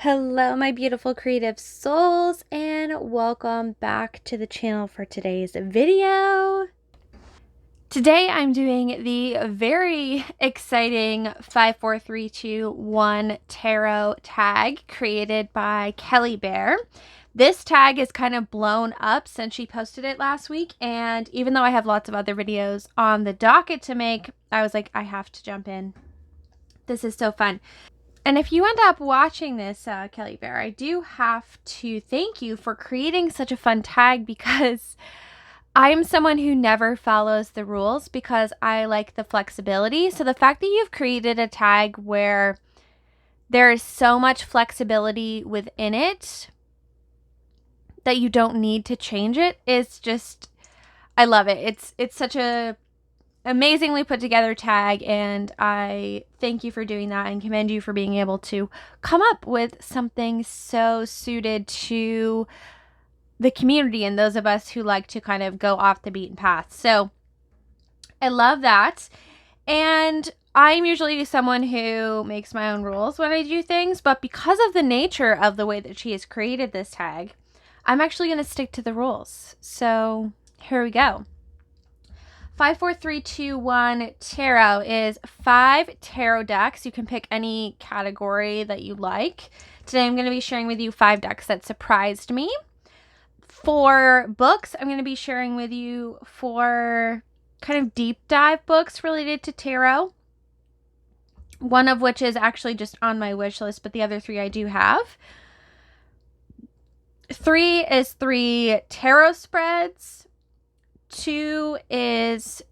Hello, my beautiful creative souls, and welcome back to the channel for today's video. Today I'm doing the very exciting 54321 tarot tag created by Kelly Bear. This tag is kind of blown up since she posted it last week, and even though I have lots of other videos on the docket to make, I was like, I have to jump in. This is so fun. And if you end up watching this, Kelly Bear, I do have to thank you for creating such a fun tag, because I am someone who never follows the rules because I like the flexibility. So the fact that you've created a tag where there is so much flexibility within it that you don't need to change it is just, I love it. It's such a amazingly put together tag, and I thank you for doing that and commend you for being able to come up with something so suited to the community and those of us who like to kind of go off the beaten path. So I love that. And I'm usually someone who makes my own rules when I do things, but because of the nature of the way that she has created this tag, I'm actually going to stick to the rules. So here we go. 54321 tarot is 5 tarot decks. You can pick any category that you like. Today I'm going to be sharing with you 5 decks that surprised me. For books, I'm going to be sharing with you 4 kind of deep dive books related to tarot. One of which is actually just on my wish list, but the other 3 I do have. 3 is 3 tarot spreads. 2 is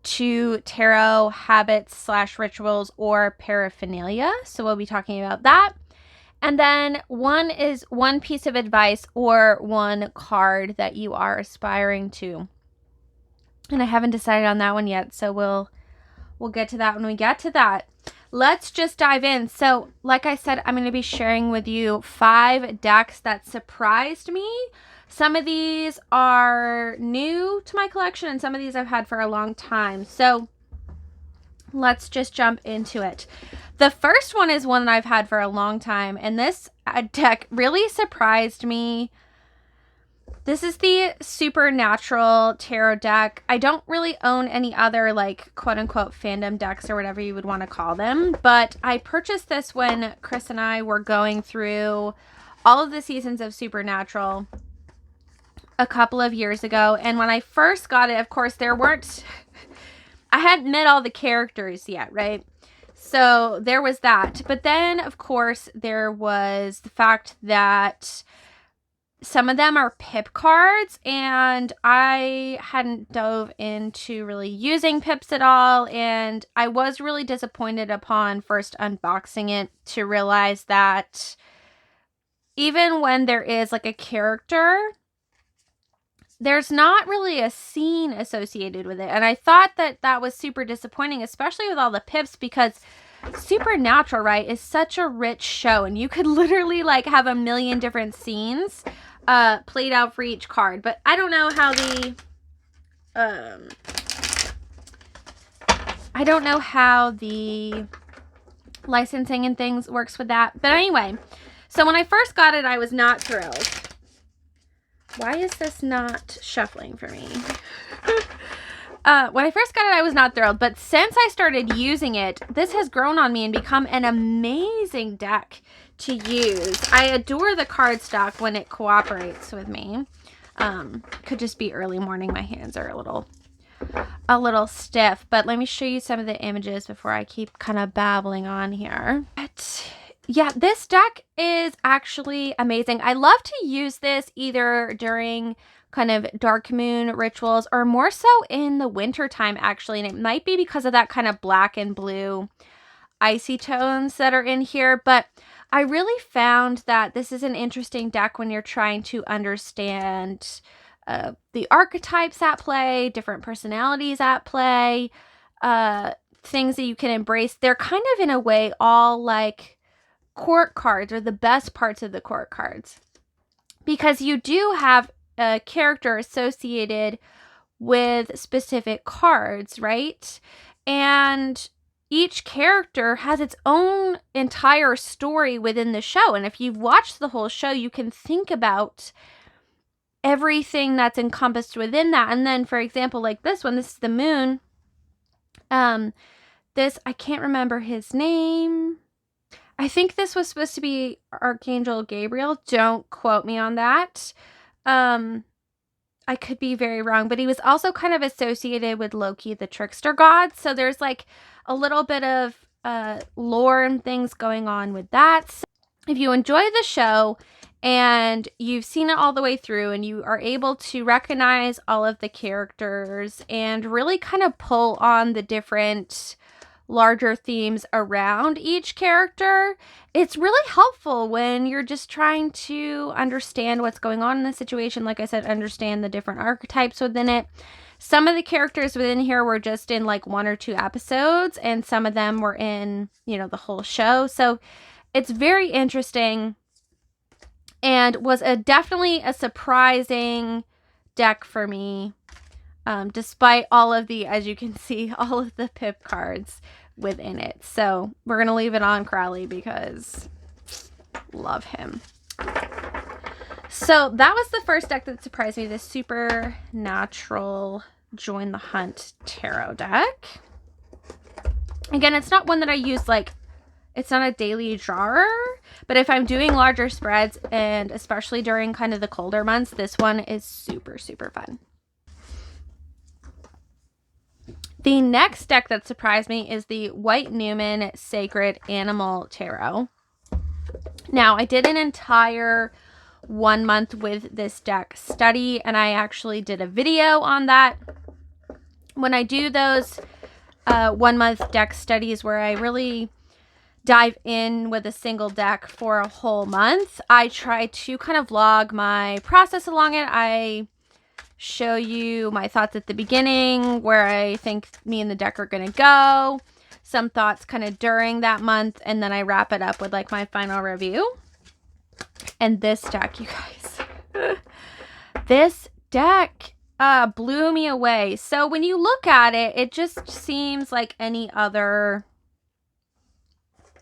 2 tarot habits / rituals or paraphernalia. So we'll be talking about that. And then 1 is 1 piece of advice or 1 card that you are aspiring to. And I haven't decided on that one yet, so we'll get to that when we get to that. Let's just dive in. So like I said, I'm going to be sharing with you 5 decks that surprised me. Some of these are new to my collection, and some of these I've had for a long time. So let's just jump into it. The first one is one that I've had for a long time, and this deck really surprised me. This is the Supernatural Tarot deck. I don't really own any other, like, quote-unquote fandom decks or whatever you would want to call them, but I purchased this when Chris and I were going through all of the seasons of Supernatural a couple of years ago. And when I first got it, of course, there weren't, I hadn't met all the characters yet, right? So there was that. But then, of course, there was the fact that some of them are pip cards, and I hadn't dove into really using pips at all, and I was really disappointed upon first unboxing it to realize that even when there is like a character, there's not really a scene associated with it. And I thought that that was super disappointing, especially with all the pips, because Supernatural, right, is such a rich show, and you could literally like have a million different scenes played out for each card. But I don't know how the licensing and things works with that. But anyway, so when I first got it, I was not thrilled. Why is this not shuffling for me? When I first got it, I was not thrilled. But since I started using it, this has grown on me and become an amazing deck to use. I adore the cardstock when it cooperates with me. Could just be early morning. My hands are a little stiff. But let me show you some of the images before I keep kind of babbling on here. But yeah, this deck is actually amazing. I love to use this either during kind of dark moon rituals or more so in the winter time, actually. And it might be because of that kind of black and blue icy tones that are in here. But I really found that this is an interesting deck when you're trying to understand the archetypes at play, different personalities at play, things that you can embrace. They're kind of, in a way, all like court cards, or the best parts of the court cards, because you do have a character associated with specific cards, right? And each character has its own entire story within the show. And if you've watched the whole show, you can think about everything that's encompassed within that. And then, for example, like this one, this is the moon. This, I can't remember his name. I think this was supposed to be Archangel Gabriel. Don't quote me on that. I could be very wrong, but he was also kind of associated with Loki, the trickster god. So there's like a little bit of lore and things going on with that. So if you enjoy the show and you've seen it all the way through and you are able to recognize all of the characters and really kind of pull on the different larger themes around each character, it's really helpful when you're just trying to understand what's going on in the situation. Like I said, understand the different archetypes within it. Some of the characters within here were just in like 1 or 2 episodes, and some of them were in, you know, the whole show. So it's very interesting and was definitely a surprising deck for me. Despite all of the, as you can see, all of the pip cards within it. So we're going to leave it on Crowley because love him. So that was the first deck that surprised me, the Supernatural Join the Hunt Tarot deck. Again, it's not one that I use, like, it's not a daily drawer, but if I'm doing larger spreads, and especially during kind of the colder months, this one is super, super fun. The next deck that surprised me is the White Newman Sacred Animal Tarot. Now, I did an entire 1 month with this deck study, and I actually did a video on that. When I do those 1 month deck studies where I really dive in with a single deck for a whole month, I try to kind of log my process along it. I show you my thoughts at the beginning, where I think me and the deck are going to go, some thoughts kind of during that month, and then I wrap it up with like my final review. And this deck, you guys, this deck blew me away. So when you look at it, it just seems like any other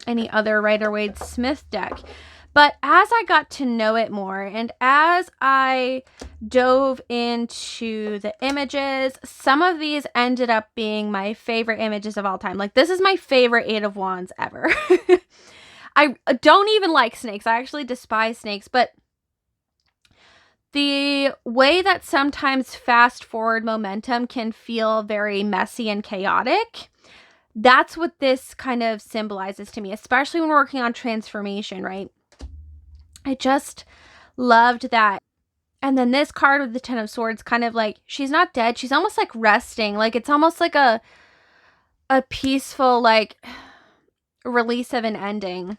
Rider-Waite-Smith deck. But as I got to know it more, and as I dove into the images, some of these ended up being my favorite images of all time. Like, this is my favorite 8 of Wands ever. I don't even like snakes. I actually despise snakes. But the way that sometimes fast forward momentum can feel very messy and chaotic, that's what this kind of symbolizes to me, especially when we're working on transformation, right? I just loved that. And then this card with the 10 of Swords, kind of like, she's not dead. She's almost like resting. Like, it's almost like a peaceful, like, release of an ending.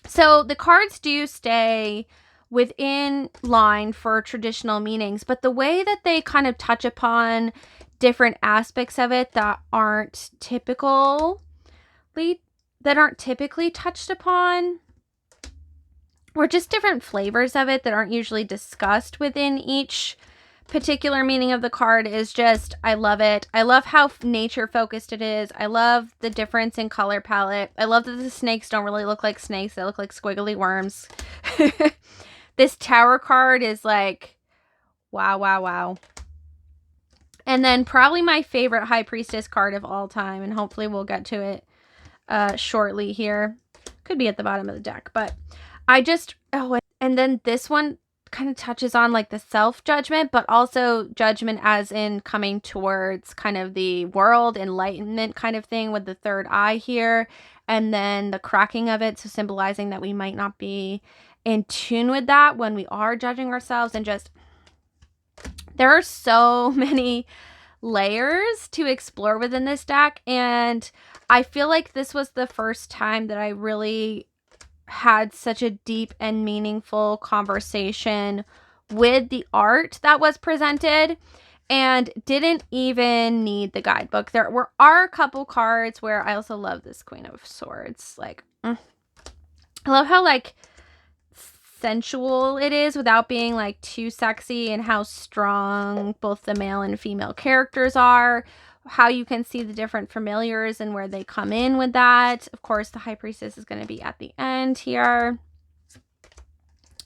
So the cards do stay within line for traditional meanings, but the way that they kind of touch upon different aspects of it that aren't typically touched upon, or just different flavors of it that aren't usually discussed within each particular meaning of the card, is just, I love it. I love how nature focused it is. I love the difference in color palette. I love that the snakes don't really look like snakes. They look like squiggly worms. This Tower card is like, wow, wow, wow. And then probably my favorite High Priestess card of all time, and hopefully we'll get to it shortly here. Could be at the bottom of the deck, but I just, and then this one kind of touches on like the self-judgment, but also judgment as in coming towards kind of the world, enlightenment kind of thing with the third eye here, and then the cracking of it, so symbolizing that we might not be in tune with that when we are judging ourselves. And just, there are so many layers to explore within this deck, and I feel like this was the first time that I really had such a deep and meaningful conversation with the art that was presented, and didn't even need the guidebook. There are a couple cards where I also love this Queen of Swords. Like, I love how like sensual it is without being like too sexy, and how strong both the male and female characters are. how you can see the different familiars and where they come in with that. Of course, the High Priestess is going to be at the end here.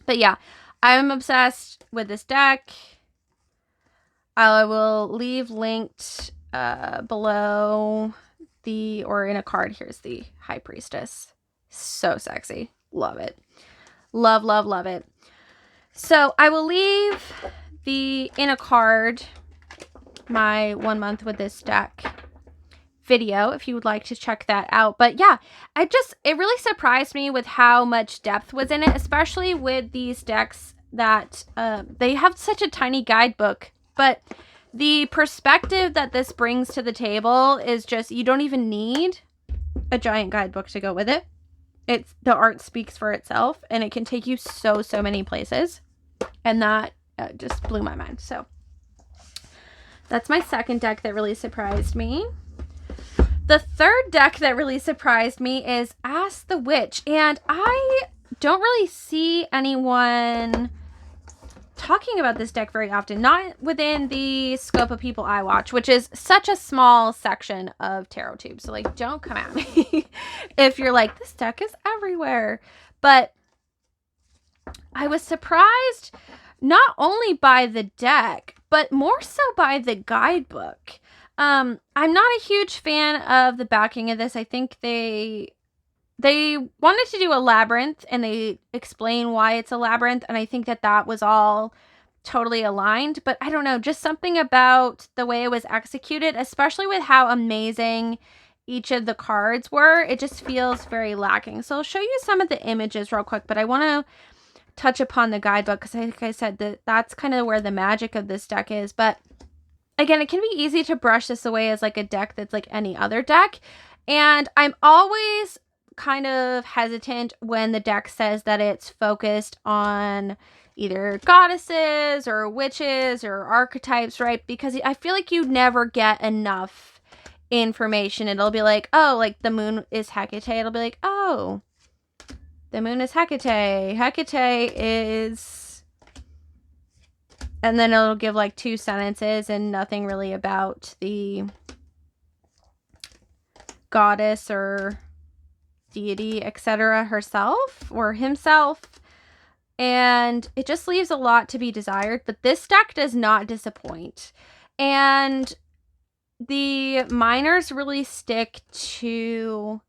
But yeah, I'm obsessed with this deck. I will leave linked below or in a card. Here's the High Priestess. So sexy. Love it. Love, love, love it. So I will leave in a card my 1 month with this deck video if you would like to check that out. But yeah, it really surprised me with how much depth was in it, especially with these decks that they have such a tiny guidebook, but the perspective that this brings to the table is just, you don't even need a giant guidebook to go with it. The art speaks for itself, and it can take you so many places, and that just blew my mind. So that's my second deck that really surprised me. The third deck that really surprised me is Ask the Witch, and I don't really see anyone talking about this deck very often, not within the scope of people I watch, which is such a small section of tarot tube. So like, don't come at me if you're like, this deck is everywhere. But I was surprised not only by the deck, but more so by the guidebook. I'm not a huge fan of the backing of this. I think they wanted to do a labyrinth, and they explain why it's a labyrinth, and I think that was all totally aligned. But I don't know, just something about the way it was executed, especially with how amazing each of the cards were, it just feels very lacking. So I'll show you some of the images real quick, but I want to touch upon the guidebook because, like I said, that's kind of where the magic of this deck is. But again, it can be easy to brush this away as like a deck that's like any other deck, and I'm always kind of hesitant when the deck says that it's focused on either goddesses or witches or archetypes, right? Because I feel like you never get enough information. It'll be like, oh, like the moon is Hecate. It'll be like, oh, the moon is Hecate. Hecate is... And then it'll give like 2 sentences and nothing really about the goddess or deity, etc. herself or himself. And it just leaves a lot to be desired. But this deck does not disappoint. And the minors really stick to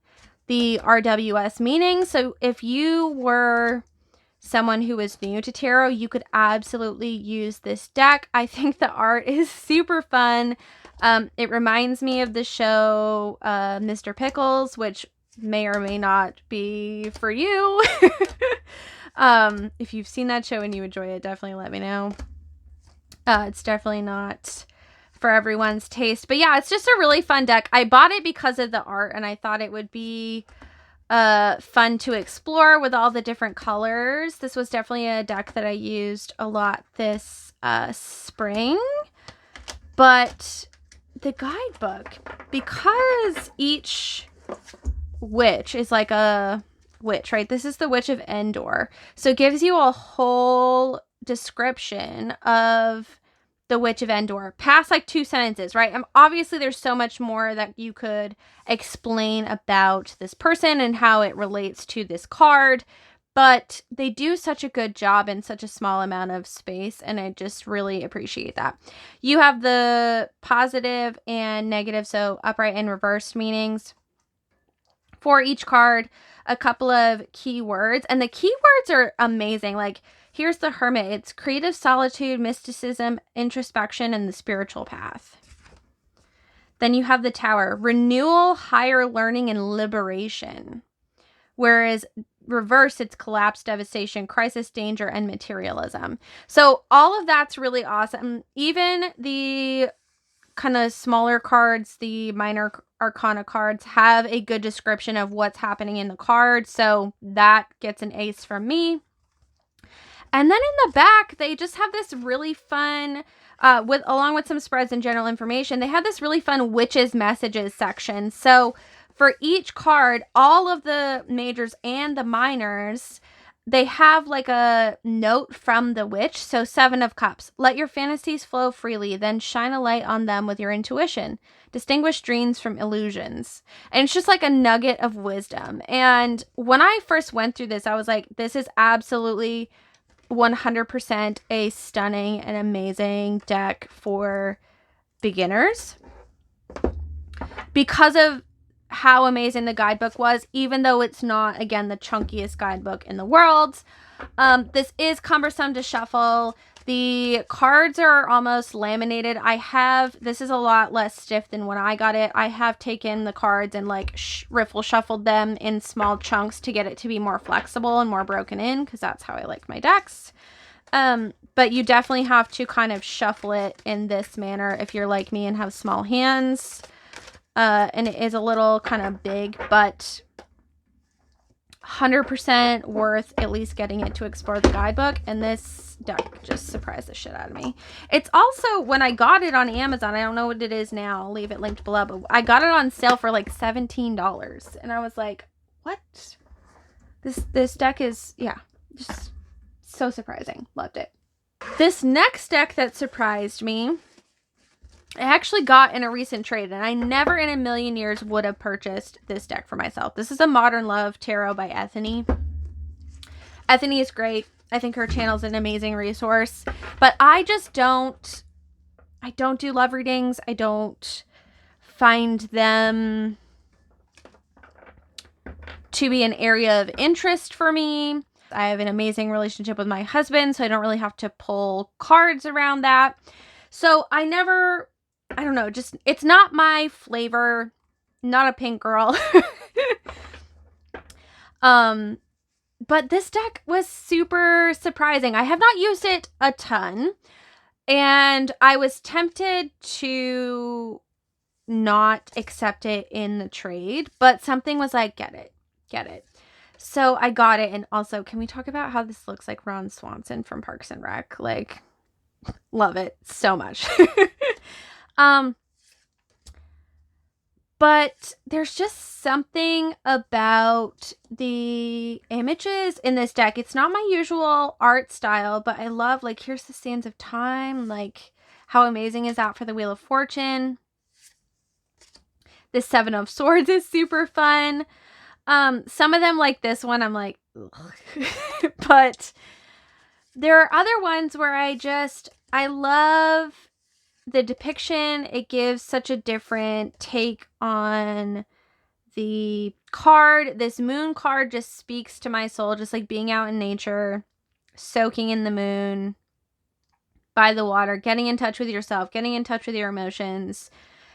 the RWS meaning. So if you were someone who is new to tarot, you could absolutely use this deck. I think the art is super fun. It reminds me of the show Mr. Pickles, which may or may not be for you. If you've seen that show and you enjoy it, definitely let me know. It's definitely not for everyone's taste. But yeah, it's just a really fun deck. I bought it because of the art, and I thought it would be fun to explore with all the different colors. This was definitely a deck that I used a lot this spring. But the guidebook, because each witch is like a witch, right? This is the Witch of Endor. So it gives you a whole description of the Witch of Endor past like 2 sentences, right? Obviously there's so much more that you could explain about this person and how it relates to this card, but they do such a good job in such a small amount of space, and I just really appreciate that. You have the positive and negative, so upright and reversed meanings for each card, a couple of keywords, and the keywords are amazing. Like, here's the Hermit. It's creative solitude, mysticism, introspection, and the spiritual path. Then you have the Tower, renewal, higher learning, and liberation. Whereas reverse, it's collapse, devastation, crisis, danger, and materialism. So all of that's really awesome. Even the kind of smaller cards, the minor arcana cards, have a good description of what's happening in the card. So that gets an ace from me. And then in the back, they just have this really fun, along with some spreads and general information, they have this really fun witches messages section. So for each card, all of the majors and the minors they have like a note from the witch. So 7 of Cups. Let your fantasies flow freely, then shine a light on them with your intuition. Distinguish dreams from illusions. And it's just like a nugget of wisdom. And when I first went through this, I was like, this is absolutely 100% a stunning and amazing deck for beginners because of how amazing the guidebook was, even though it's not, again, the chunkiest guidebook in the world. This is cumbersome to shuffle. The cards are almost laminated. This is a lot less stiff than when I got it. I have taken the cards and like riffle shuffled them in small chunks to get it to be more flexible and more broken in, because that's how I like my decks. But you definitely have to kind of shuffle it in this manner if you're like me and have small hands. And it is a little kind of big, but 100% worth at least getting it to explore the guidebook. And this deck just surprised the shit out of me. It's also, when I got it on Amazon, I don't know what it is now, I'll leave it linked below, but I got it on sale for like $17. And I was like, what? This deck is, yeah, just so surprising. Loved it. This next deck that surprised me, I actually got in a recent trade, and I never in a million years would have purchased this deck for myself. This is a Modern Love Tarot by Ethany. Ethany is great. I think her channel is an amazing resource, but I don't do love readings. I don't find them to be an area of interest for me. I have an amazing relationship with my husband, so I don't really have to pull cards around that. So I don't know, just, it's not my flavor. Not a pink girl. But this deck was super surprising. I have not used it a ton, and I was tempted to not accept it in the trade, but something was like, get it. So I got it. And also, can we talk about how this looks like Ron Swanson from Parks and Rec? Like, love it so much. But there's just something about the images in this deck. It's not my usual art style, but I love, like, here's the Sands of Time. Like, how amazing is that for the Wheel of Fortune? The 7 of Swords is super fun. Some of them, like this one, I'm like, ugh. But there are other ones where I love the depiction. It gives such a different take on the card. This moon card just speaks to my soul, just like being out in nature, soaking in the moon, by the water, getting in touch with yourself, getting in touch with your emotions.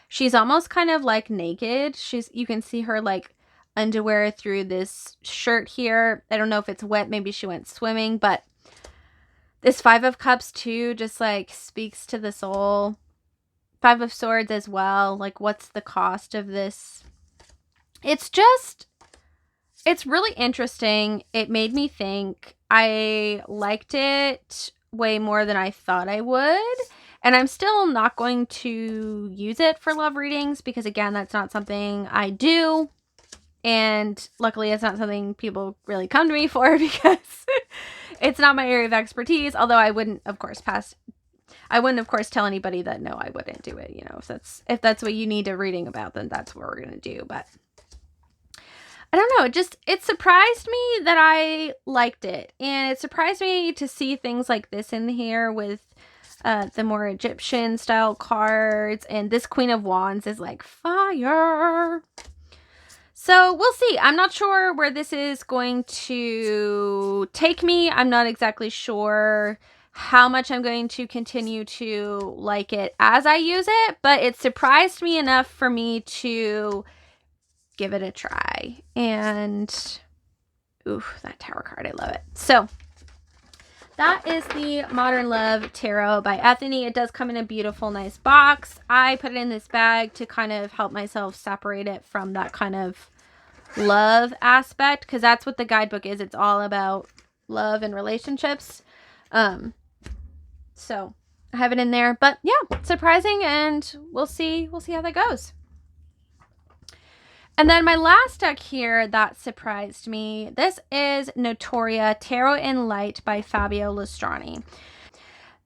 She's almost kind of like naked. You can see her like underwear through this shirt here. I don't know if it's wet. Maybe she went swimming, but this 5 of Cups too just like speaks to the soul. 5 of Swords as well. Like, what's the cost of this? It's really interesting. It made me think. I liked it way more than I thought I would. And I'm still not going to use it for love readings because, again, that's not something I do. And luckily, it's not something people really come to me for because it's not my area of expertise. Although I wouldn't, of course, tell anybody that no, I wouldn't do it. You know, if that's what you need a reading about, then that's what we're going to do. But I don't know. It surprised me that I liked it. And it surprised me to see things like this in here with the more Egyptian style cards. And this Queen of Wands is like fire. So we'll see. I'm not sure where this is going to take me. I'm not exactly sure how much I'm going to continue to like it as I use it, but it surprised me enough for me to give it a try. And ooh, that Tower card, I love it. So that is the Modern Love Tarot by Ethany. It does come in a beautiful, nice box. I put it in this bag to kind of help myself separate it from that kind of love aspect, because that's what the guidebook is. It's all about love and relationships. So I have it in there, but yeah, surprising, and we'll see how that goes. And then my last deck here that surprised me, this is Notoria Tarot in Light by Fabio Lustrani.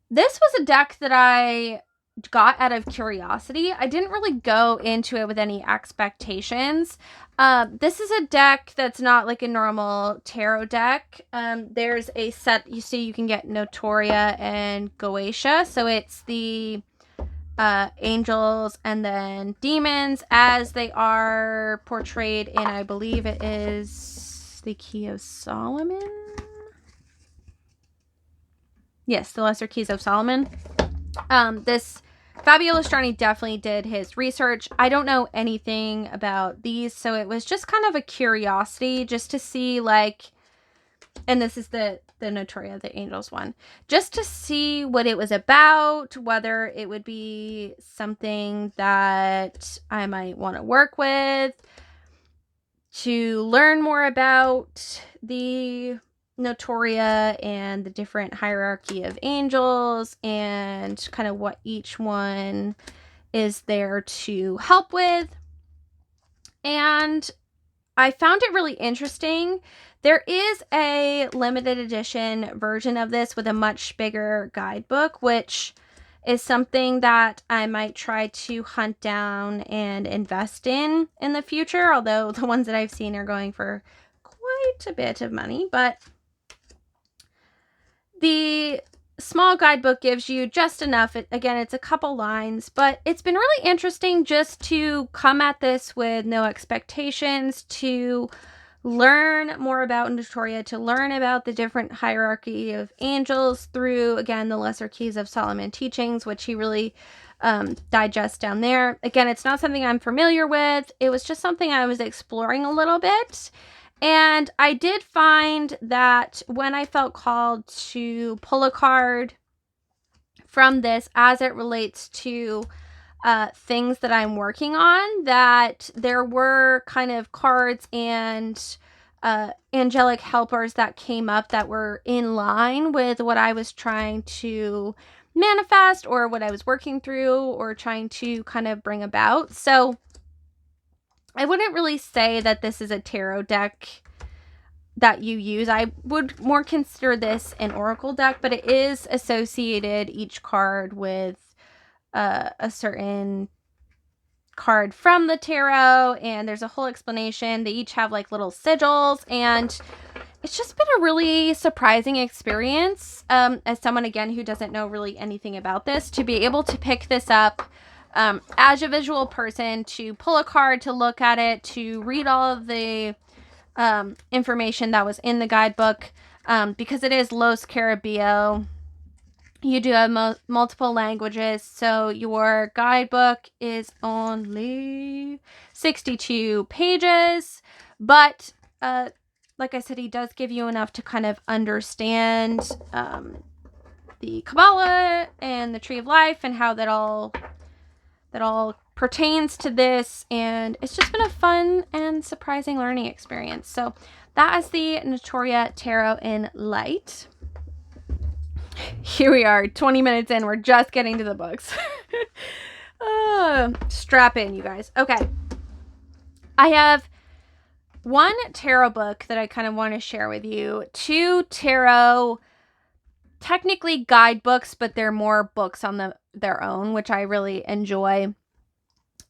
This was a deck that I got out of curiosity. I didn't really go into it with any expectations. This is a deck that's not like a normal tarot deck. There's a set, you see, you can get Notoria and Goetia. So it's the angels and then demons as they are portrayed in, I believe it is the Key of Solomon. Yes, the Lesser Keys of Solomon. This Fabio Lustrani definitely did his research. I don't know anything about these, so it was just kind of a curiosity just to see, like, and this is the Notoria, the Angels one, just to see what it was about, whether it would be something that I might want to work with, to learn more about the Notoria and the different hierarchy of angels and kind of what each one is there to help with. And I found it really interesting. There is a limited edition version of this with a much bigger guidebook, which is something that I might try to hunt down and invest in the future, although the ones that I've seen are going for quite a bit of money. But the small guidebook gives you just enough. Again, it's a couple lines, but it's been really interesting just to come at this with no expectations, to learn more about Notoria, to learn about the different hierarchy of angels through, again, the Lesser Keys of Solomon teachings, which he really digests down there. Again, it's not something I'm familiar with. It was just something I was exploring a little bit. And I did find that when I felt called to pull a card from this as it relates to things that I'm working on, that there were kind of cards and angelic helpers that came up that were in line with what I was trying to manifest or what I was working through or trying to kind of bring about. So I wouldn't really say that this is a tarot deck that you use. I would more consider this an oracle deck, but it is associated, each card, with a certain card from the tarot, and there's a whole explanation. They each have like little sigils, and it's just been a really surprising experience as someone, again, who doesn't know really anything about this, to be able to pick this up as a visual person, to pull a card, to look at it, to read all of the information that was in the guidebook, because it is Los Caribbean. You do have multiple languages, so your guidebook is only 62 pages, but like I said, he does give you enough to kind of understand the Kabbalah and the Tree of Life and how that all pertains to this, and it's just been a fun and surprising learning experience. So that is the Notoria Tarot in Light. Here we are, 20 minutes in. We're just getting to the books. Strap in, you guys. Okay. I have one tarot book that I kind of want to share with you. Two tarot, technically guidebooks, but they're more books on their own, which I really enjoy.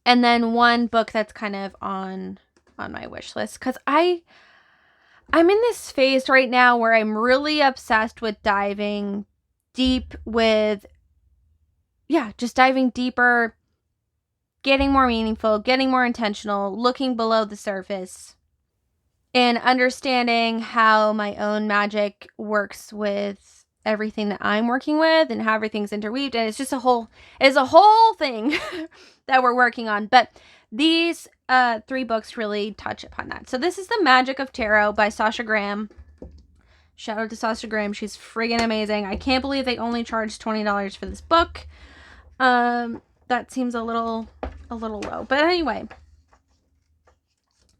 And then one book that's kind of on my wish list, because I'm in this phase right now where I'm really obsessed with diving deep with, just diving deeper, getting more meaningful, getting more intentional, looking below the surface, and understanding how my own magic works with everything that I'm working with and how everything's interweaved. And it's just a whole thing that we're working on. But these three books really touch upon that. So this is The Magic of Tarot by Sasha Graham. Shout out to Sasha Graham. She's friggin' amazing. I can't believe they only charged $20 for this book. That seems a little low. But anyway,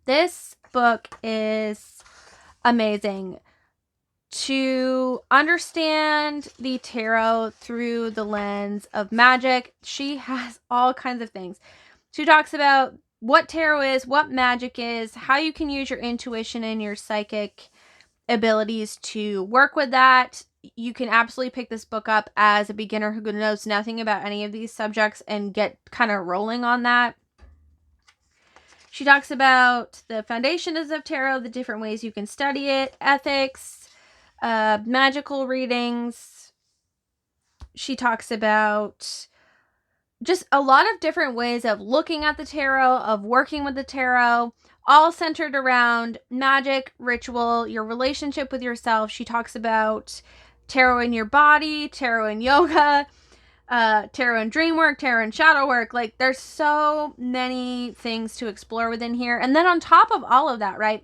this book is amazing. To understand the tarot through the lens of magic, she has all kinds of things. She talks about what tarot is, what magic is, how you can use your intuition and your psychic abilities to work with that. You can absolutely pick this book up as a beginner who knows nothing about any of these subjects and get kind of rolling on that. She talks about the foundations of tarot, the different ways you can study it, ethics, magical readings. She talks about just a lot of different ways of looking at the tarot, of working with the tarot, all centered around magic, ritual, your relationship with yourself. She talks about tarot in your body, tarot in yoga, tarot and dream work, tarot and shadow work. Like, there's so many things to explore within here. And then on top of all of that, right,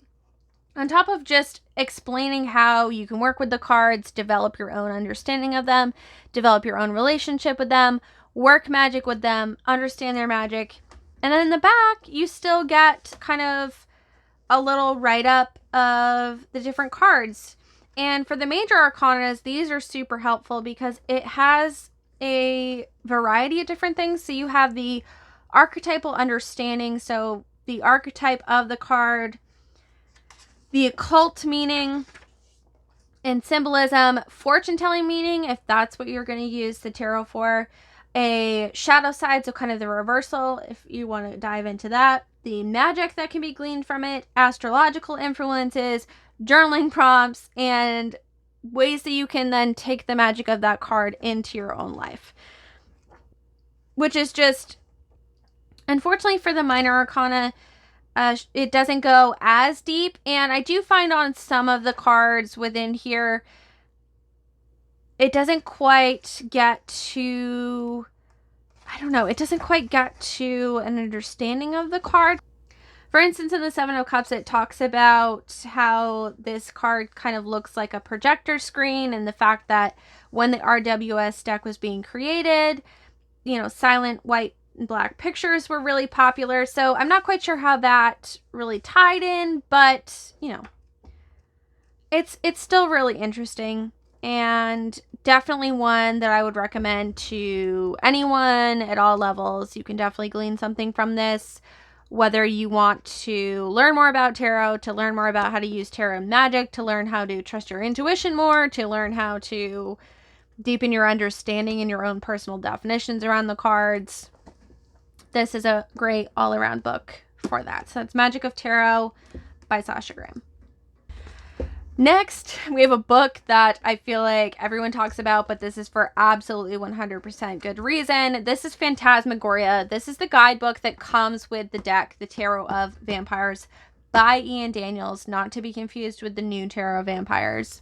on top of just explaining how you can work with the cards, develop your own understanding of them, develop your own relationship with them, work magic with them, understand their magic, and then in the back, you still get kind of a little write-up of the different cards. And for the major arcanas, these are super helpful because it has a variety of different things. So you have the archetypal understanding, so the archetype of the card, the occult meaning and symbolism, fortune-telling meaning, if that's what you're going to use the tarot for, a shadow side, so kind of the reversal, if you want to dive into that, the magic that can be gleaned from it, astrological influences, journaling prompts, and ways that you can then take the magic of that card into your own life. Which is just, unfortunately for the minor arcana, it doesn't go as deep. And I do find on some of the cards within here, it doesn't quite get to, I don't know, it doesn't quite get to an understanding of the card. For instance, in the Seven of Cups, it talks about how this card kind of looks like a projector screen, and the fact that when the RWS deck was being created, you know, silent white and black pictures were really popular. So I'm not quite sure how that really tied in, but, you know, it's still really interesting, and definitely one that I would recommend to anyone at all levels. You can definitely glean something from this, whether you want to learn more about tarot, to learn more about how to use tarot magic, to learn how to trust your intuition more, to learn how to deepen your understanding and your own personal definitions around the cards. This is a great all-around book for that. So that's Magic of Tarot by Sasha Graham. Next, we have a book that I feel like everyone talks about, but this is for absolutely 100% good reason. This is Phantasmagoria. This is the guidebook that comes with the deck, The Tarot of Vampires by Ian Daniels, not to be confused with the new Tarot of Vampires.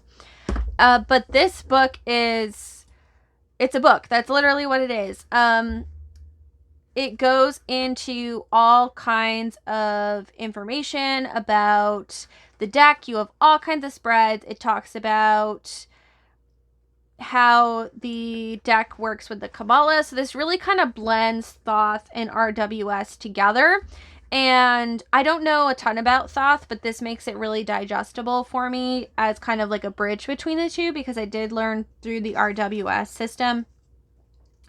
But this book is, it's a book. That's literally what it is. It goes into all kinds of information about the deck. You have all kinds of spreads. It talks about how the deck works with the Kabbalah. So this really kind of blends Thoth and RWS together. And I don't know a ton about Thoth, but this makes it really digestible for me as kind of like a bridge between the two, because I did learn through the RWS system.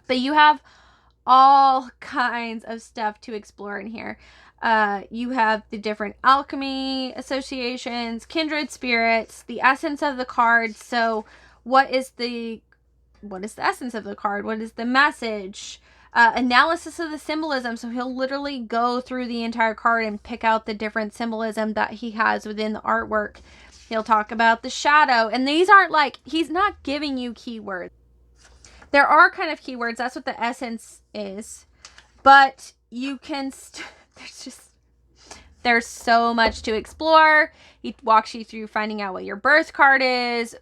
But you have all kinds of stuff to explore in here. You have the different alchemy associations, kindred spirits, the essence of the card. So what is the essence of the card? What is the message? Analysis of the symbolism. So he'll literally go through the entire card and pick out the different symbolism that he has within the artwork. He'll talk about the shadow. And these aren't like, he's not giving you keywords. There are kind of keywords. That's what the essence is. But you can, there's so much to explore. He walks you through finding out what your birth card is,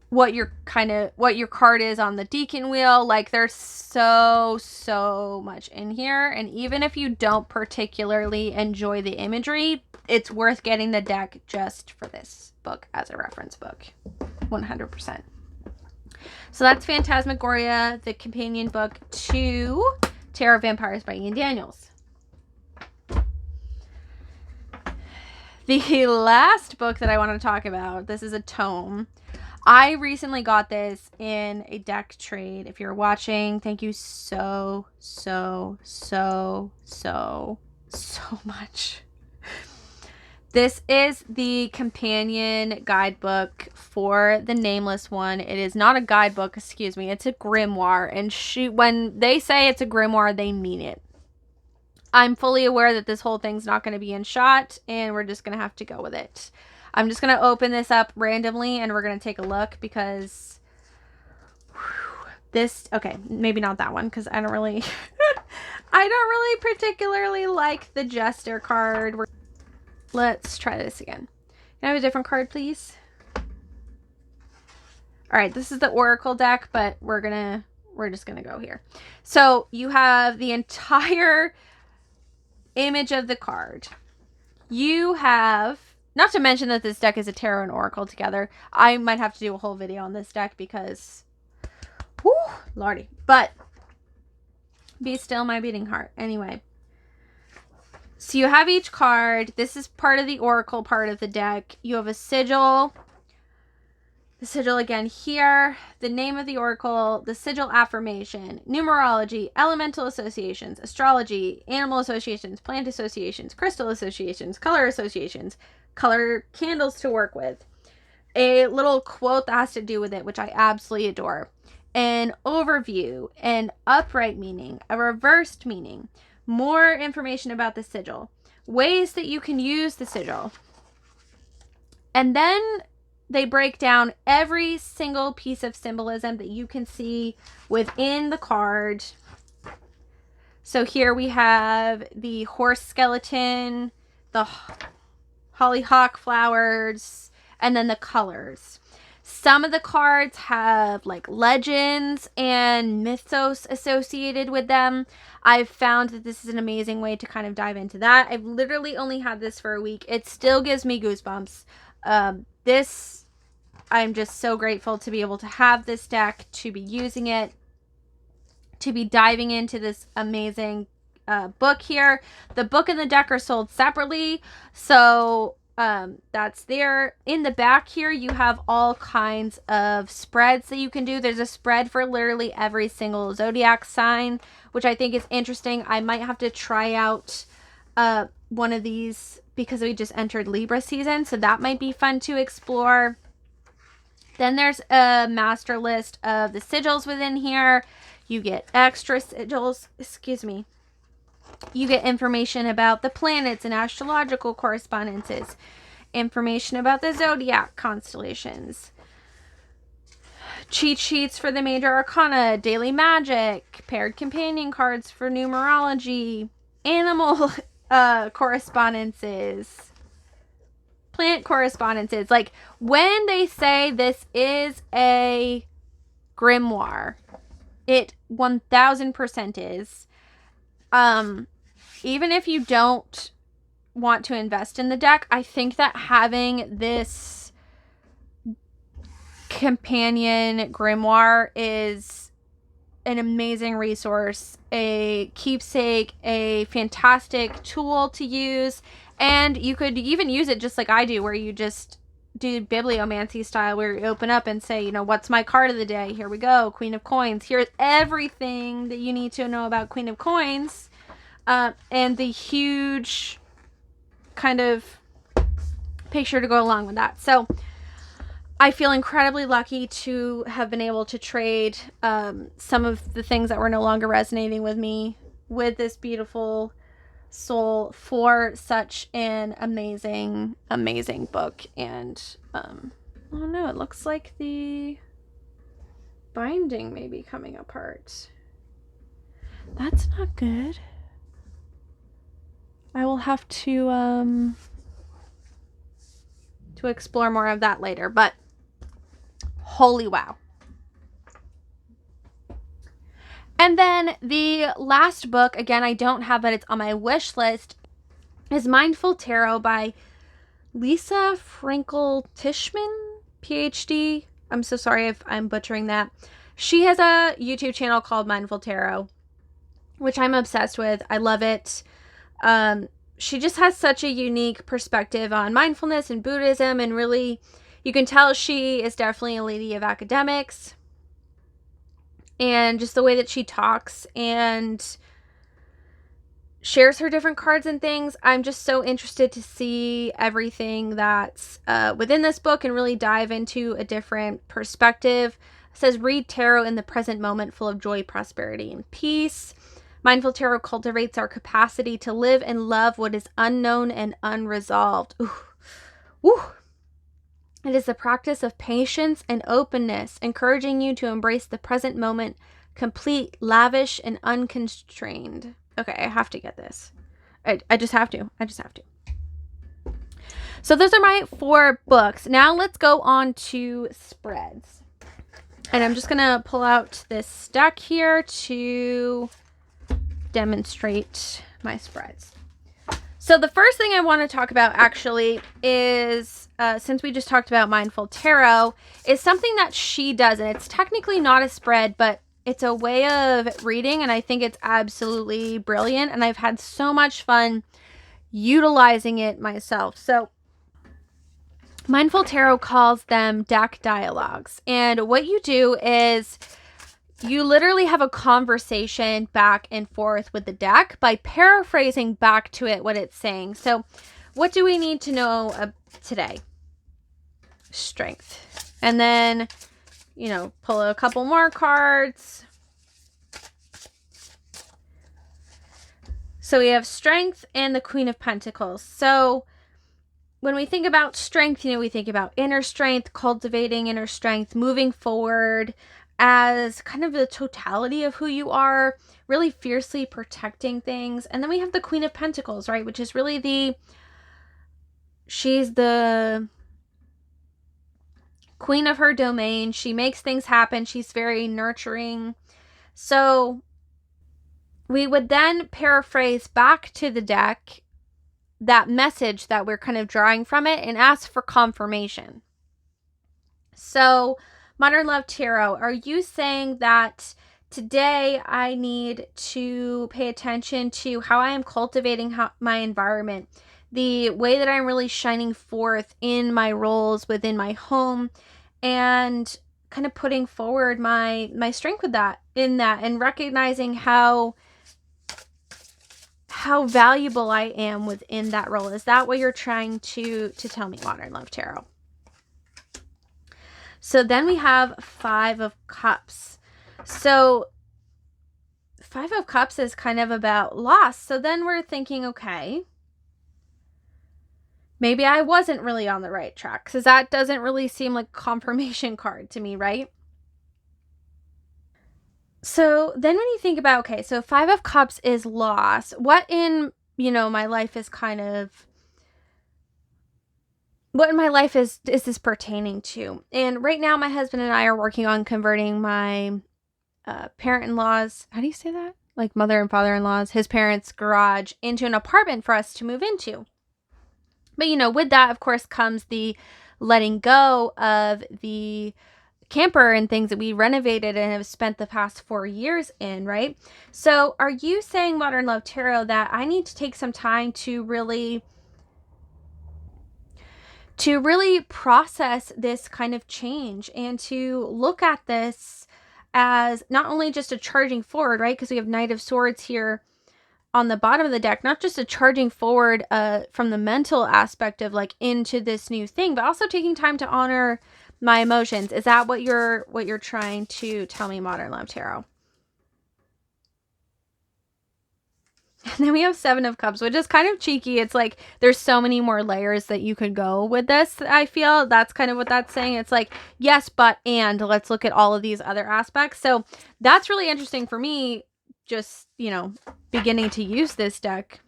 what your card is on the deacon wheel. Like, there's so much in here. And even if you don't particularly enjoy the imagery, it's worth getting the deck just for this book as a reference book. 100%. So that's Phantasmagoria, the companion book to Tarot of Vampires by Ian Daniels. The last book that I want to talk about, this is a tome. I recently got this in a deck trade. If you're watching, thank you so so much. This is the companion guidebook for the Nameless one. It is not a guidebook, excuse me. It's a grimoire. And when they say it's a grimoire, they mean it. I'm fully aware that this whole thing's not going to be in shot, and we're just going to have to go with it. I'm just going to open this up randomly, and we're going to take a look because this, okay, maybe not that one because I don't really, I don't really particularly like the Jester card. Let's try this again. Can I have a different card, please? All right, this is the Oracle deck, but we're just gonna go here. So you have the entire image of the card. You have, not to mention that this deck is a Tarot and Oracle together. I might have to do a whole video on this deck because, whoo, lordy. But be still my beating heart. Anyway. So you have each card. This is part of the Oracle part of the deck. You have a sigil. The sigil again here. The name of the Oracle. The sigil affirmation. Numerology. Elemental associations. Astrology. Animal associations. Plant associations. Crystal associations. Color associations. Color candles to work with. A little quote that has to do with it, which I absolutely adore. An overview. An upright meaning. A reversed meaning. More information about the sigil, ways that you can use the sigil. And then they break down every single piece of symbolism that you can see within the card. So here we have the horse skeleton, the hollyhock flowers, and then the colors. Some of the cards have like legends and mythos associated with them. I've found that this is an amazing way to kind of dive into that. I've literally only had this for a week. It still gives me goosebumps. I'm just so grateful to be able to have this deck, to be using it, to be diving into this amazing book here. The book and the deck are sold separately. So that's there. In the back here, you have all kinds of spreads that you can do. There's a spread for literally every single zodiac sign, which I think is interesting. I might have to try out one of these because we just entered Libra season, so that might be fun to explore. Then there's a master list of the sigils within here. You get extra sigils, excuse me. You get information about the planets and astrological correspondences, information about the zodiac constellations, cheat sheets for the major arcana, daily magic, paired companion cards for numerology, animal correspondences, plant correspondences. Like when they say this is a grimoire, it 1000% is. Even if you don't want to invest in the deck, I think that having this companion grimoire is an amazing resource, a keepsake, a fantastic tool to use. And you could even use it just like I do, where you just do bibliomancy style, where you open up and say, you know, what's my card of the day? Here we go. Queen of Coins. Here's everything that you need to know about Queen of Coins. And the huge kind of picture to go along with that. So I feel incredibly lucky to have been able to trade some of the things that were no longer resonating with me with this beautiful soul for such an amazing, amazing book. And oh no, it looks like the binding may be coming apart. That's not good. I will have to explore more of that later, but holy wow. And then the last book, again, I don't have it, it's on my wish list, is Mindful Tarot by Lisa Frankel-Tishman, PhD. I'm so sorry if I'm butchering that. She has a YouTube channel called Mindful Tarot, which I'm obsessed with. I love it. She just has such a unique perspective on mindfulness and Buddhism, and really, you can tell she is definitely a lady of academics, and just the way that she talks, and shares her different cards and things. I'm just so interested to see everything that's within this book and really dive into a different perspective. It says, read tarot in the present moment, full of joy, prosperity, and peace. Mindful tarot cultivates our capacity to live and love what is unknown and unresolved. Ooh. Ooh. It is the practice of patience and openness, encouraging you to embrace the present moment, complete, lavish, and unconstrained. Okay, I have to get this. I just have to. So those are my 4 books. Now let's go on to spreads. And I'm just going to pull out this stack here to demonstrate my spreads. So the first thing I want to talk about actually is, since we just talked about Mindful Tarot, is something that she does. And it's technically not a spread, but it's a way of reading, and I think it's absolutely brilliant, and I've had so much fun utilizing it myself. So Mindful Tarot calls them deck dialogues, and what you do is you literally have a conversation back and forth with the deck by paraphrasing back to it what it's saying. So what do we need to know today? Strength. And then, pull a couple more cards. So we have Strength and the Queen of Pentacles. So when we think about strength, we think about inner strength, cultivating inner strength, moving forward as kind of the totality of who you are, really fiercely protecting things. And then we have the Queen of Pentacles, right? Which is really she's the queen of her domain. She makes things happen. She's very nurturing. So we would then paraphrase back to the deck that message that we're kind of drawing from it and ask for confirmation. So, Modern Love Tarot, are you saying that today I need to pay attention to how I am cultivating my environment, the way that I'm really shining forth in my roles within my home, and kind of putting forward my strength with that, and recognizing how valuable I am within that role? Is that what you're trying to tell me, Modern Love Tarot? So then we have 5 of Cups. So 5 of Cups is kind of about loss. So then we're thinking, okay, maybe I wasn't really on the right track, because that doesn't really seem like a confirmation card to me, right? So then when you think about, okay, so 5 of Cups is loss. What in, my life is kind of, what in my life is this pertaining to? And right now my husband and I are working on converting my parent-in-laws, how do you say that? Like mother and father-in-laws, his parents' garage into an apartment for us to move into. But, with that, of course, comes the letting go of the camper and things that we renovated and have spent the past 4 years in, right? So are you saying, Modern Love Tarot, that I need to take some time to really process this kind of change and to look at this as not only just a charging forward, right? Because we have Knight of Swords here on the bottom of the deck, not just a charging forward from the mental aspect of like into this new thing, but also taking time to honor my emotions. Is that what you're trying to tell me, Modern Love Tarot? And then we have 7 of Cups, which is kind of cheeky. It's like there's so many more layers that you could go with this. I feel that's kind of what that's saying. It's like, yes, but, and let's look at all of these other aspects. So that's really interesting for me, just, beginning to use this deck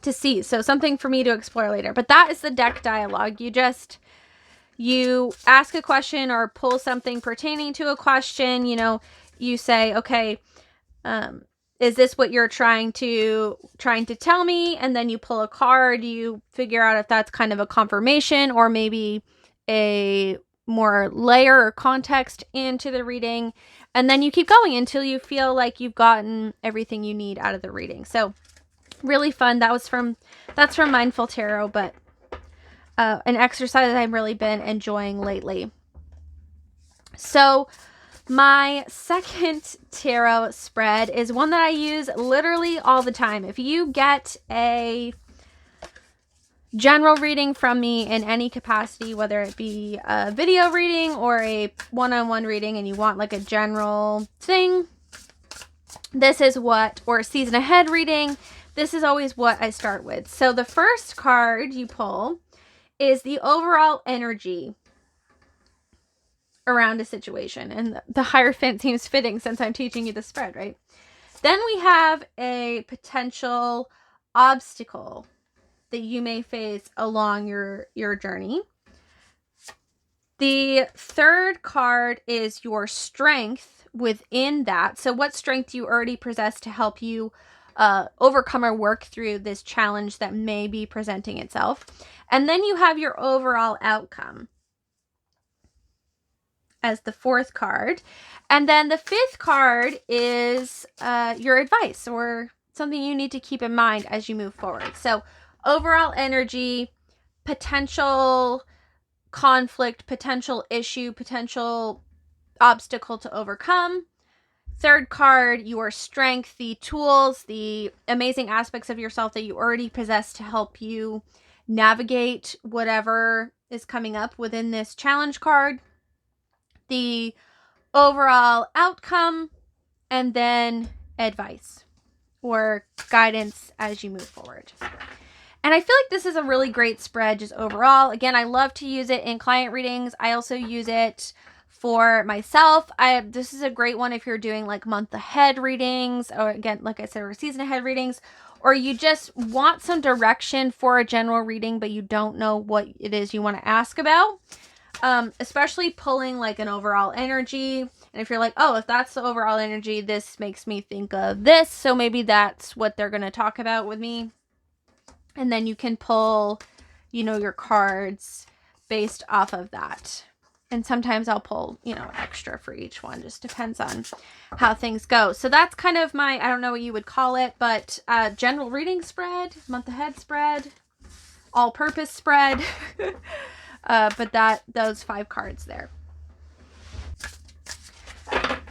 to see. So something for me to explore later. But that is the deck dialogue. You ask a question or pull something pertaining to a question. You say, okay, is this what you're trying to tell me? And then you pull a card. You figure out if that's kind of a confirmation or maybe a more layer or context into the reading. And then you keep going until you feel like you've gotten everything you need out of the reading. So really fun. That's from Mindful Tarot, but an exercise that I've really been enjoying lately. So My second tarot spread is one that I use literally all the time. If you get a general reading from me in any capacity, whether it be a video reading or a one-on-one reading, and you want like a general thing, this is what, or a season ahead reading, this is always what I start with. So the first card you pull is the overall energy around a situation, and the Hierophant seems fitting since I'm teaching you the spread, right? Then we have a potential obstacle that you may face along your journey. The third card is your strength within that. So what strength do you already possess to help you overcome or work through this challenge that may be presenting itself. And then you have your overall outcome as the fourth card. And then the fifth card is your advice or something you need to keep in mind as you move forward. So overall energy, potential conflict, potential issue, potential obstacle to overcome. Third card, your strength, the tools, the amazing aspects of yourself that you already possess to help you navigate whatever is coming up within this challenge card. The overall outcome, and then advice or guidance as you move forward. And I feel like this is a really great spread just overall. Again, I love to use it in client readings. I also use it for myself. This is a great one if you're doing like month ahead readings, or again, like I said, or season ahead readings, or you just want some direction for a general reading, but you don't know what it is you want to ask about. Especially pulling like an overall energy. And if you're like, oh, if that's the overall energy, this makes me think of this. So maybe that's what they're going to talk about with me. And then you can pull, your cards based off of that. And sometimes I'll pull, extra for each one. Just depends on how things go. So that's kind of my, I don't know what you would call it, but general reading spread, month ahead spread, all-purpose spread. But those 5 cards there.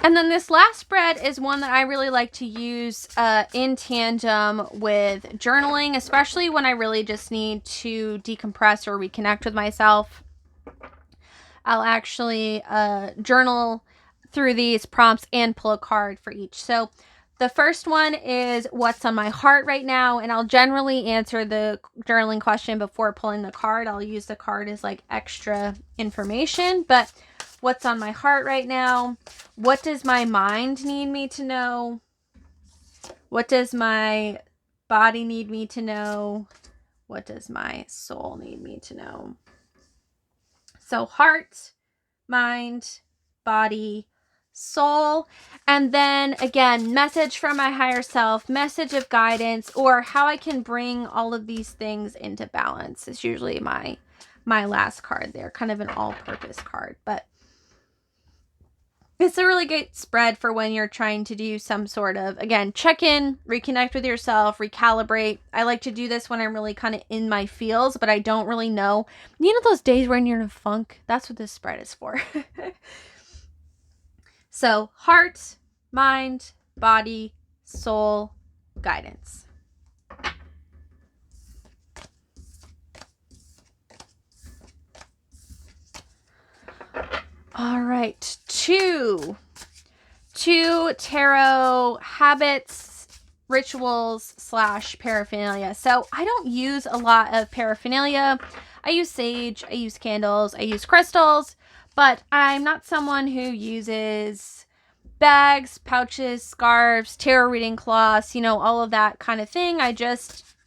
And then this last spread is one that I really like to use in tandem with journaling, especially when I really just need to decompress or reconnect with myself. I'll actually journal through these prompts and pull a card for each. So the first one is what's on my heart right now, and I'll generally answer the journaling question before pulling the card. I'll use the card as like extra information, but what's on my heart right now? What does my mind need me to know? What does my body need me to know? What does my soul need me to know? So heart, mind, body, soul, and then again, message from my higher self, message of guidance, or how I can bring all of these things into balance is usually my last card there, kind of an all-purpose card. But it's a really great spread for when you're trying to do some sort of, again, check in, reconnect with yourself, recalibrate. I like to do this when I'm really kind of in my feels, but I don't really know. Those days when you're in a funk? That's what this spread is for. So heart, mind, body, soul, guidance. All right, two tarot habits, rituals / paraphernalia. So I don't use a lot of paraphernalia. I use sage, I use candles, I use crystals, but I'm not someone who uses bags, pouches, scarves, tarot reading cloths, all of that kind of thing. I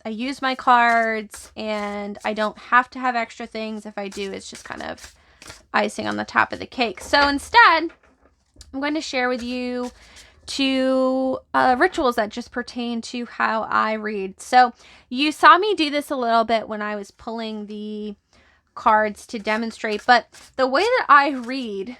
use my cards, and I don't have to have extra things. If I do, it's just kind of icing on the top of the cake. So instead, I'm going to share with you 2 rituals that just pertain to how I read. So you saw me do this a little bit when I was pulling the cards to demonstrate, but the way that I read,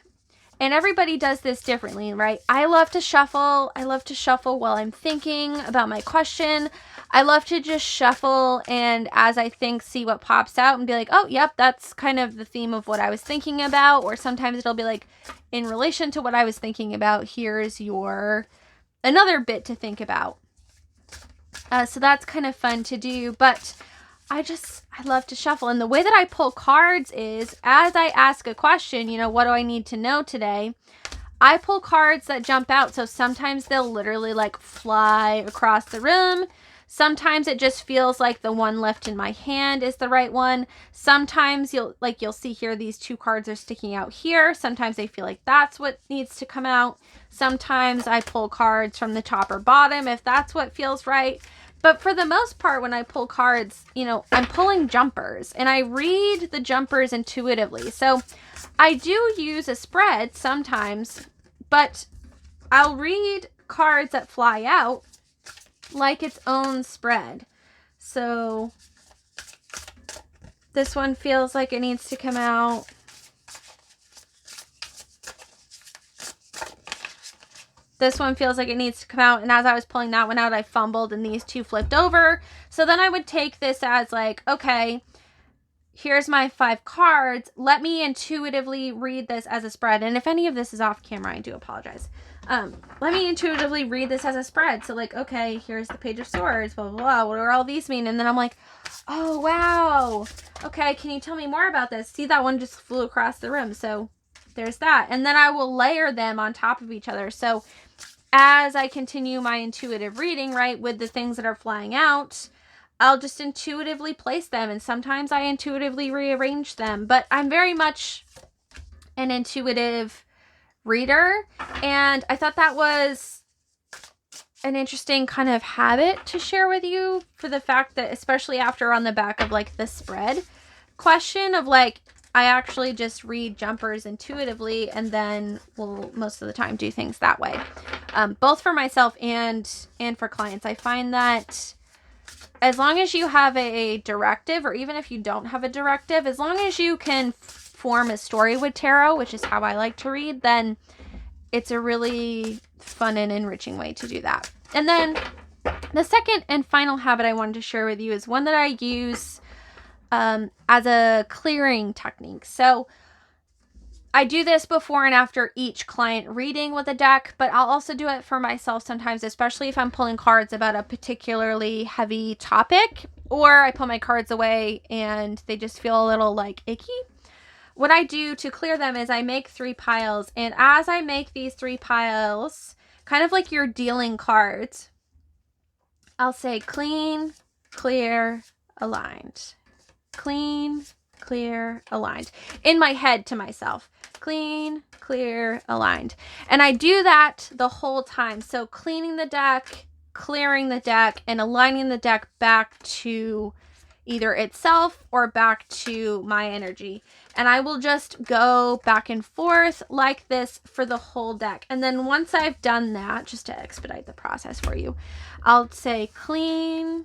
and everybody does this differently, right? I love to shuffle. I love to shuffle while I'm thinking about my question. I love to just shuffle, and as I think, see what pops out and be like, oh, yep, that's kind of the theme of what I was thinking about. Or sometimes it'll be like, in relation to what I was thinking about, here's another bit to think about. So that's kind of fun to do, but I love to shuffle. And the way that I pull cards is, as I ask a question, what do I need to know today? I pull cards that jump out. So sometimes they'll literally like fly across the room. Sometimes it just feels like the one left in my hand is the right one. Sometimes you'll see here, these two cards are sticking out here. Sometimes I feel like that's what needs to come out. Sometimes I pull cards from the top or bottom if that's what feels right. But for the most part, when I pull cards, I'm pulling jumpers, and I read the jumpers intuitively. So I do use a spread sometimes, but I'll read cards that fly out like its own spread. So this one feels like it needs to come out. This one feels like it needs to come out. And as I was pulling that one out, I fumbled and these two flipped over. So then I would take this as like, okay, here's my 5 cards. Let me intuitively read this as a spread. And if any of this is off camera, I do apologize. Let me intuitively read this as a spread. So like, okay, here's the Page of Swords, blah, blah, blah. What do all these mean? And then I'm like, oh, wow. Okay, can you tell me more about this? See, that one just flew across the room. So there's that. And then I will layer them on top of each other. So as I continue my intuitive reading, right, with the things that are flying out, I'll just intuitively place them. And sometimes I intuitively rearrange them. But I'm very much an intuitive reader. And I thought that was an interesting kind of habit to share with you, for the fact that, especially after on the back of like the spread question of like, I actually just read jumpers intuitively and then will most of the time do things that way. Both for myself and for clients. I find that as long as you have a directive, or even if you don't have a directive, as long as you can form a story with tarot, which is how I like to read, then it's a really fun and enriching way to do that. And then the second and final habit I wanted to share with you is one that I use as a clearing technique. So I do this before and after each client reading with a deck, but I'll also do it for myself sometimes, especially if I'm pulling cards about a particularly heavy topic, or I put my cards away and they just feel a little like icky. What I do to clear them is I make 3 piles, and as I make these 3 piles, kind of like you're dealing cards, I'll say clean, clear, aligned. Clean, clear, aligned. In my head to myself. Clean, clear, aligned. And I do that the whole time. So cleaning the deck, clearing the deck, and aligning the deck back to either itself or back to my energy. And I will just go back and forth like this for the whole deck. And then once I've done that, just to expedite the process for you, I'll say clean,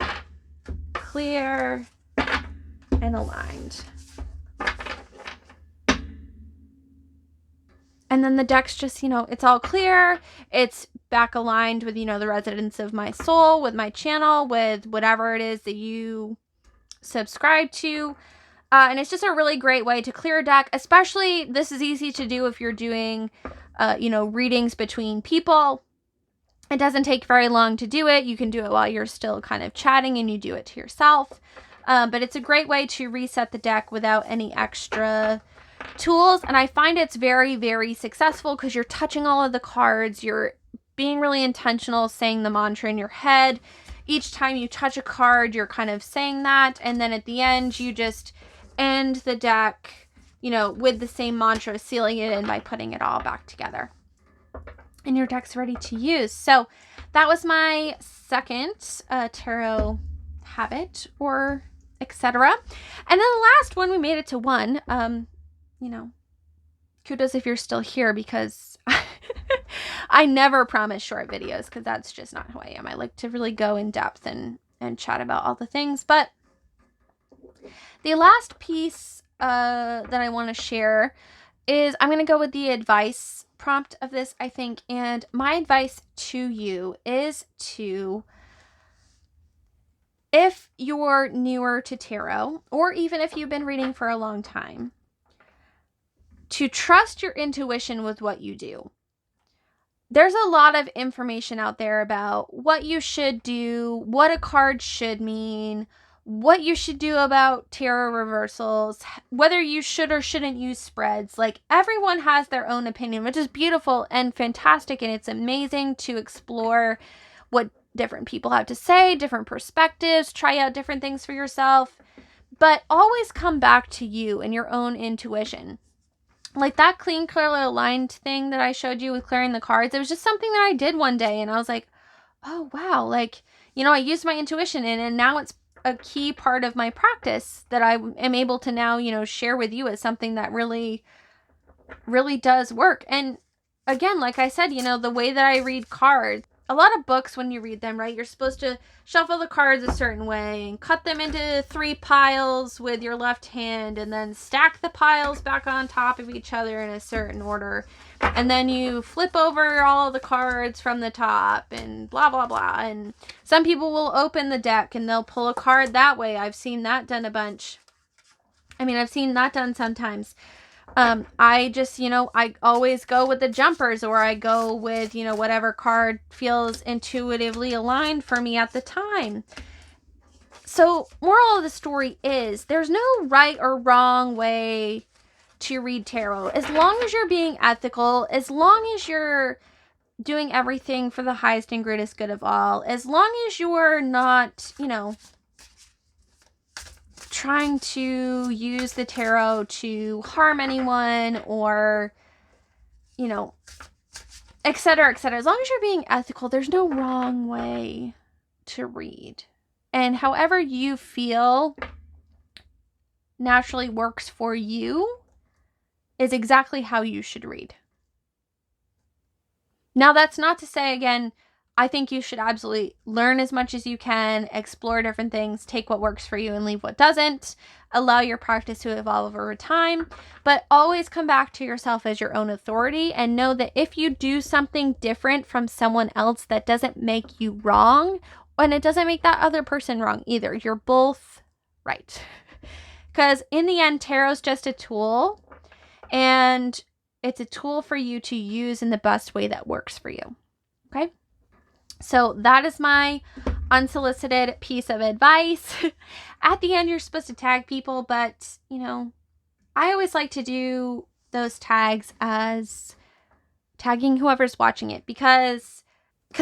clear, and aligned. And then the deck's just, it's all clear. It's back aligned with, the residents of my soul, with my channel, with whatever it is that you subscribe to. And it's just a really great way to clear a deck. Especially, this is easy to do if you're doing, readings between people. It doesn't take very long to do it. You can do it while you're still kind of chatting, and you do it to yourself. But it's a great way to reset the deck without any extra tools. And I find it's very, very successful because you're touching all of the cards. You're being really intentional, saying the mantra in your head. Each time you touch a card, you're kind of saying that. And then at the end, you just end the deck, with the same mantra, sealing it in by putting it all back together. And your deck's ready to use. So that was my second tarot habit, or etc. And then the last one, we made it to 1. Kudos if you're still here, because I never promise short videos, because that's just not who I am. I like to really go in depth and chat about all the things. But the last piece that I want to share is, I'm going to go with the advice prompt of this, I think. And my advice to you is to if you're newer to tarot, or even if you've been reading for a long time, to trust your intuition with what you do. There's a lot of information out there about what you should do, what a card should mean, what you should do about tarot reversals, whether you should or shouldn't use spreads. Like, everyone has their own opinion, which is beautiful and fantastic, and it's amazing to explore what different people have to say, different perspectives, try out different things for yourself, but always come back to you and your own intuition. Like that clean, clearly aligned thing that I showed you with clearing the cards, it was just something that I did one day, and I was like, oh wow, like, you know, I used my intuition in, and now it's a key part of my practice that I am able to now, you know, share with you as something that really, really does work. And again, like I said, you know, the way that I read cards, a lot of books, when you read them, right, you're supposed to shuffle the cards a certain way and cut them into 3 piles with your left hand, and then stack the piles back on top of each other in a certain order, and then you flip over all the cards from the top, and blah blah blah. And some people will open the deck and they'll pull a card that way. I've seen that done a bunch. I mean, I've seen that done sometimes. I just, you know, I always go with the jumpers, or I go with, you know, whatever card feels intuitively aligned for me at the time. So, moral of the story is, there's no right or wrong way to read tarot. As long as you're being ethical, as long as you're doing everything for the highest and greatest good of all, as long as you're not, you know, trying to use the tarot to harm anyone, or, you know, etc., etc. As long as you're being ethical, there's no wrong way to read. And however you feel naturally works for you is exactly how you should read. Now, that's not to say, again, I think you should absolutely learn as much as you can, explore different things, take what works for you and leave what doesn't, allow your practice to evolve over time, but always come back to yourself as your own authority, and know that if you do something different from someone else, that doesn't make you wrong, and it doesn't make that other person wrong either. You're both right. Because in the end, tarot's just a tool, and it's a tool for you to use in the best way that works for you. Okay? So that is my unsolicited piece of advice. At the end, you're supposed to tag people, but, you know, I always like to do those tags as tagging whoever's watching it, because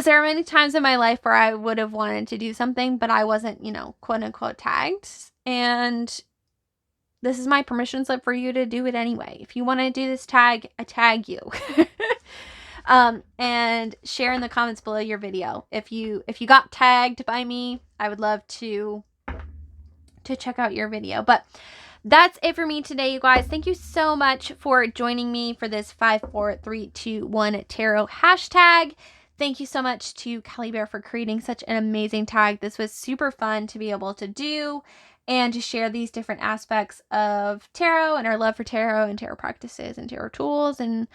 there are many times in my life where I would have wanted to do something, but I wasn't, you know, quote unquote tagged. And this is my permission slip for you to do it anyway. If you want to do this tag, I tag you. And share in the comments below your video. If you got tagged by me, I would love to check out your video. But that's it for me today, you guys. Thank you so much for joining me for this 54321 tarot hashtag. Thank you so much to Kelly Bear for creating such an amazing tag. This was super fun to be able to do, and to share these different aspects of tarot and our love for tarot and tarot practices and tarot tools and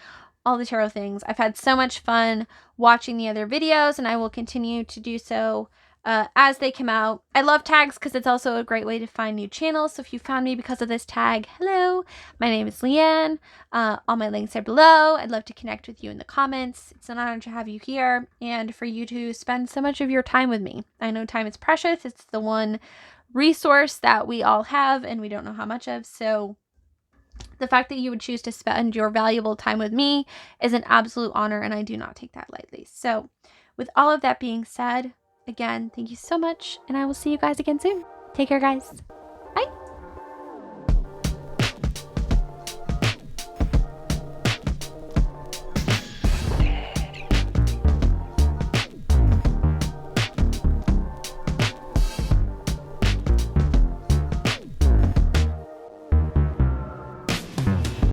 all the tarot things. I've had so much fun watching the other videos, and I will continue to do so as they come out. I love tags because it's also a great way to find new channels. So if you found me because of this tag, hello, my name is Leanne. All my links are below. I'd love to connect with you in the comments. It's an honor to have you here and for you to spend so much of your time with me. I know time is precious. It's the one resource that we all have and we don't know how much of. So the fact that you would choose to spend your valuable time with me is an absolute honor, and I do not take that lightly. So with all of that being said, again, thank you so much, and I will see you guys again soon. Take care, guys.